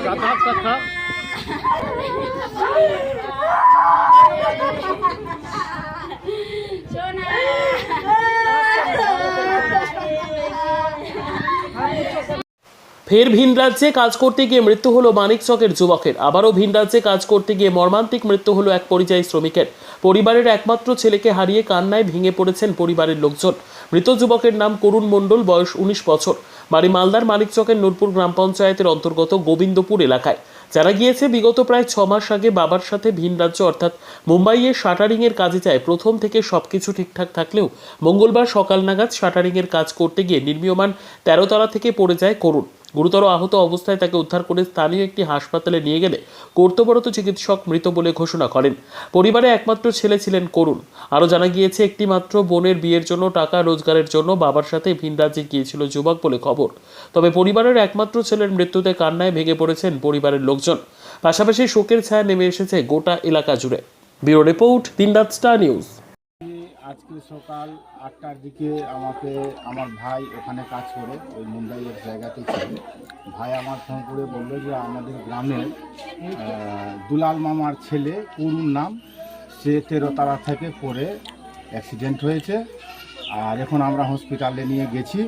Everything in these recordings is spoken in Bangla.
ফের ভিন রাজ্যে কাজ করতে গিয়ে মৃত্যু হলো মানিকচকের যুবকের। আবারও ভিন রাজ্যে কাজ করতে গিয়ে মর্মান্তিক মৃত্যু হলো এক পরিযায়ী শ্রমিকের। পরিবারের একমাত্র ছেলেকে হারিয়ে কান্নায় ভেঙে পড়েছেন পরিবারের লোকজন। মৃত যুবকের নাম করুণ মণ্ডল, বয়স 19 বছর। বাড়ি মালদার মানিকচকের নূরপুর গ্রাম পঞ্চায়েতের অন্তর্গত গোবিন্দপুর এলাকায়। জানা গিয়েছে, বিগত প্রায় 6 মাস আগে বাবার সাথে ভিন রাজ্য অর্থাৎ মুম্বাইয়ে শাটারিংয়ের কাজে যায়। প্রথম থেকে সবকিছু ঠিকঠাক থাকলেও মঙ্গলবার সকাল নাগাদ শাটারিংয়ের কাজ করতে গিয়ে নির্মীয়মান 13 তলা থেকে পড়ে যায় করুণ। গুরুতর আহত অবস্থায় তাকে উদ্ধার করে স্থানীয় একটি হাসপাতালে নিয়ে গেলে কর্তব্যরত চিকিৎসক মৃত বলে ঘোষণা করেন। পরিবারে একমাত্র ছেলে ছিলেন করুণ। আরও জানা গিয়েছে, একটি মাত্র বোনের বিয়ের জন্য টাকা রোজগারের জন্য বাবার সাথে ভিন রাজ্যে গিয়েছিল যুবক বলে খবর। তবে পরিবারের একমাত্র ছেলের মৃত্যুতে কান্নায় ভেঙে পড়েছেন পরিবারের লোকজন। পাশাপাশি শোকের ছায়া নেমে এসেছে গোটা এলাকা জুড়ে। ব্যুরো রিপোর্ট, দিনরাত স্টার নিউজ। আজকে সকাল 8টার দিকে আমাকে আমার ভাই ওখানে কাজ করে ওই মুম্বাইয়ের জায়গাতে ছিল। ভাই আমার ফোন করে বললো যে আমাদের গ্রামের দুলাল মামার ছেলে করুণ নাম, সে 13 তলা থেকে পড়ে অ্যাক্সিডেন্ট হয়েছে। আর এখন আমরা হসপিটালে নিয়ে গেছি।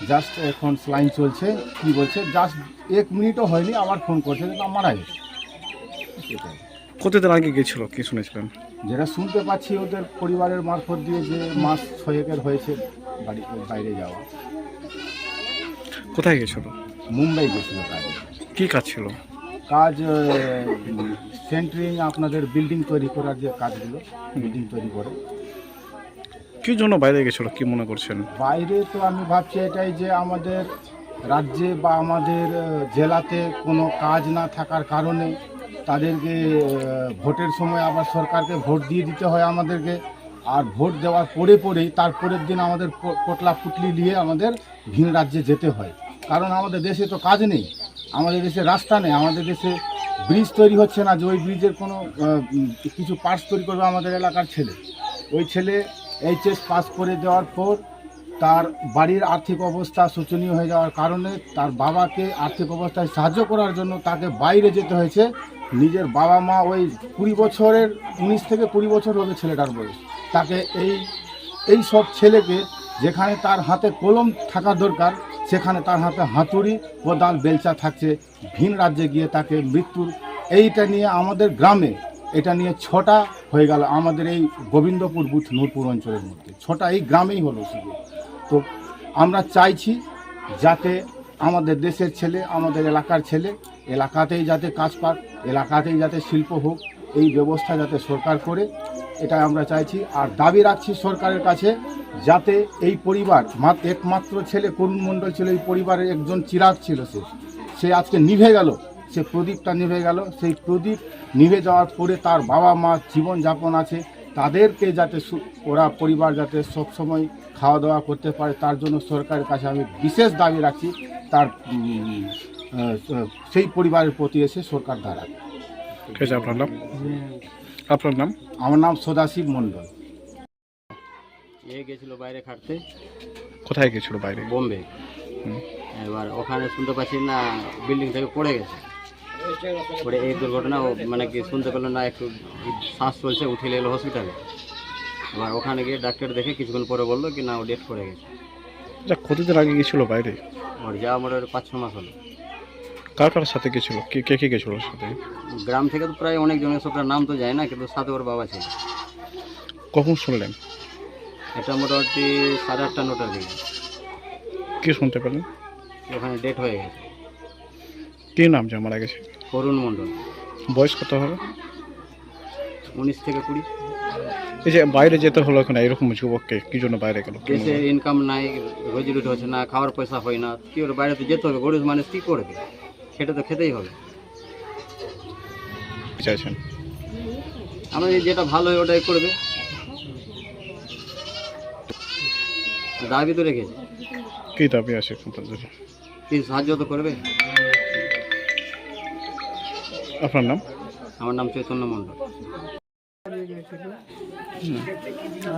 জাস্ট এখন স্লাইন চলছে। কি বলছে, জাস্ট 1 মিনিটও হয়নি আবার ফোন করছে যে মারা গেছে। সেটাই। কতদিন আগে গেছিল, কি শুনেছিলেন? যেটা শুনতে পাচ্ছি ওদের পরিবারের মারফত দিয়ে যে মাস 6 হয়েছে বাড়ি বাইরে যাওয়া। কোথায় গেছিল? মুম্বাই গেছিল কাজে। কি কাজ ছিল? কাজ সেন্টারিং, আপনাদের বিল্ডিং তৈরি করার যে কাজগুলো, বিল্ডিং তৈরি করে। কি জন্য বাইরে গেছিল, কি মনে করছেন? বাইরে তো আমি ভাবছি এটাই যে আমাদের রাজ্যে বা আমাদের জেলাতে কোনো কাজ না থাকার কারণে তাদেরকে ভোটের সময় আবার সরকারকে ভোট দিয়ে দিতে হয় আমাদেরকে। আর ভোট দেওয়ার পরেই তারপরের দিন আমাদের পোটলা পুটলি নিয়ে আমাদের ভিন রাজ্যে যেতে হয়। কারণ আমাদের দেশে তো কাজ নেই, আমাদের দেশে রাস্তা নেই, আমাদের দেশে ব্রিজ তৈরি হচ্ছে না যে ওই ব্রিজের কোনো কিছু পার্টস তৈরি করবে আমাদের এলাকার ছেলে। ওই ছেলে এইচএস পাস করে দেওয়ার পর তার বাড়ির আর্থিক অবস্থা শোচনীয় হয়ে যাওয়ার কারণে তার বাবাকে আর্থিক অবস্থায় সাহায্য করার জন্য তাকে বাইরে যেতে হয়েছে। নিজের বাবা মা ওই 20 বছরের, 19 থেকে 20 বছর হবে ছেলেটার বয়স। তাকে এই সব ছেলেকে যেখানে তার হাতে কলম থাকা দরকার সেখানে তার হাতে হাতুড়ি, কোদাল, বেলচা থাকছে। ভিন রাজ্যে গিয়ে তাকে মৃত্যুর এইটা নিয়ে আমাদের গ্রামে এটা নিয়ে 6টা হয়ে গেল। আমাদের এই গোবিন্দপুর বুথ নূরপুর অঞ্চলের মধ্যে 6টা এই গ্রামেই হলো শুধু। তো আমরা চাইছি যাতে আমাদের দেশের ছেলে, আমাদের এলাকার ছেলে এলাকাতেই যাতে কাজ পাক, এলাকাতেই যাতে শিল্প হোক, এই ব্যবস্থা যাতে সরকার করে, এটা আমরা চাইছি। আর দাবি রাখছি সরকারের কাছে যাতে এই পরিবার, একমাত্র ছেলে করুণ মণ্ডল ছিল, এই পরিবারের একজন চিরাগ ছিল, সে আজকে নিভে গেল, সে প্রদীপটা নিভে গেল। সেই প্রদীপ নিভে যাওয়ার পরে তার বাবা মা জীবনযাপন আছে, তাদেরকে যাতে ওরা পরিবার যাতে সবসময় খাওয়া দাওয়া করতে পারে, তার জন্য সরকারের কাছে আমি বিশেষ দাবি রাখছি। তার সেই পরিবারের প্রতি এসে সরকার দাঁড়াবে। আপনার নাম? আপনার নাম? আমার নাম সদাশিব মণ্ডল। গেছিল বাইরে খাটতে। কোথায় গেছিল বাইরে? বোম্বে। এবার ওখানে শুনতে পাচ্ছি না বিল্ডিং থেকে পড়ে গেছে। পরে এই দুর্ঘটনা মানে কি শুনতে পেলো না, একটু শ্বাস চলছে, উঠে এলো হসপিটালে। এবার ওখানে গিয়ে ডাক্তার দেখে কিছুক্ষণ পরে বললো কি না ও ডেথ করে গেছে। কতদিন আগে গেছিল বাইরে? ওর যা আমার 5-6 মাস হলো। কার কার সাথে গেছিল, কে গেছিল ওর সাথে? গ্রাম থেকে তো প্রায় অনেকজনের, সবটার নাম তো যায় না, কিন্তু সাথে ওর বাবা ছিল। কখন শুনলেন? এটা মোটামুটি 8:30-9টার দিকে। কি শুনতে পেলেন? ওখানে ডেথ হয়ে গেছে। কি নাম যে মারা গেছে? করুণ মণ্ডল। বয়স কত হবে? 19 থেকে 20। এই যে বাইরে যেতে হলো এখানে, এরকম যুবককে কি জন্য বাইরে গেল? দেশে ইনকাম নাই, রোজি রুটি হচ্ছে না, খাওয়ার পয়সা হয় না, কি ওর বাইরে তো যেতে হবে। গরিব মানুষ কী করবে, সেটা তো খেতেই হবে। চাইছেন? আমরা যেটা ভালো হয় ওটাই করবে, দাবি তো রেখেছে। কি দাবি আছে? কি সাহায্য তো করবে। আপনার নাম? আমার নাম চৈতন্য মণ্ডল।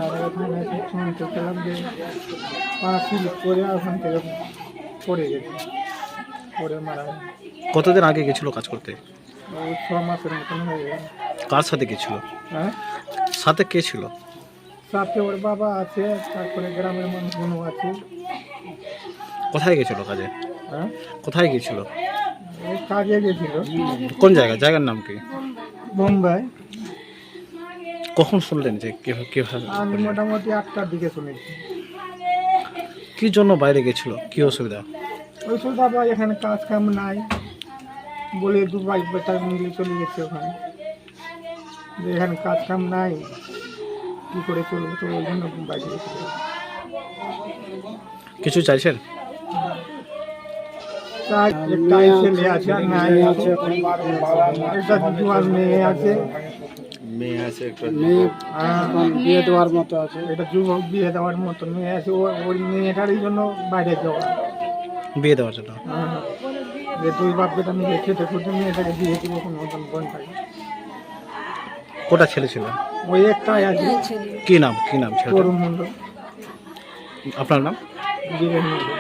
আর ওখানে শুনতে পেলাম যে পা স্লিপ করে ওখান থেকে পড়ে গেছে। পরে মারা গেল। কতদিন আগে গেছিল কাজ করতে? ওই 6 মাসের মতন হয়ে গেল। কার সাথে গেছিল? হ্যাঁ, সাথে কে ছিল? সাথে ওর বাবা আছে, তারপরে গ্রামের মানুষগুলো আছে। কোথায় গেছিল কাজে? হ্যাঁ, কোথায় গেছিল? ওই কাজে গেছিল কোন জায়গা? জায়গার নাম কি? বোম্বাই। কখন শুনলেন যে কিভাবে? আমি মোটামুটি 8টার দিকে শুনেছি। কি জন্য বাইরে গেছিল? কি অসুবিধা? ওই সব বাবা এখানে কাজ কাম নাই বলে 2 বাইক বেটা মিলে চলে গেছে ওখানে, যে এখানে কাজ কাম নাই, কি করে চলবো, তো ওই জন্য বাইরে গেছিল। কিছু চাইছেন? তাই একটা ছেলে আছে আর নাই আছে, একটা জোয়ান মেয়ে আছে, বিয়ে দেওয়ার মতো আছে, এটা যুবক বিয়ে দেওয়ার মতো মেয়ে আছে। ওই মেয়েটারই জন্য বাইরে যাওয়া। বিয়ে দেওয়ার জন্য? হ্যাঁ, যে 2 বাপ বেটা মিলে খেতে খুঁটে মেয়েটাকে বিয়ে দিব কোনো মতন বোন থাকে। কোটা ছেলে ছিল? ওই একটাই আছে, কি নাম ছেলেটার? করুণ মণ্ডল, আপনার নাম? বীরেন মণ্ডল।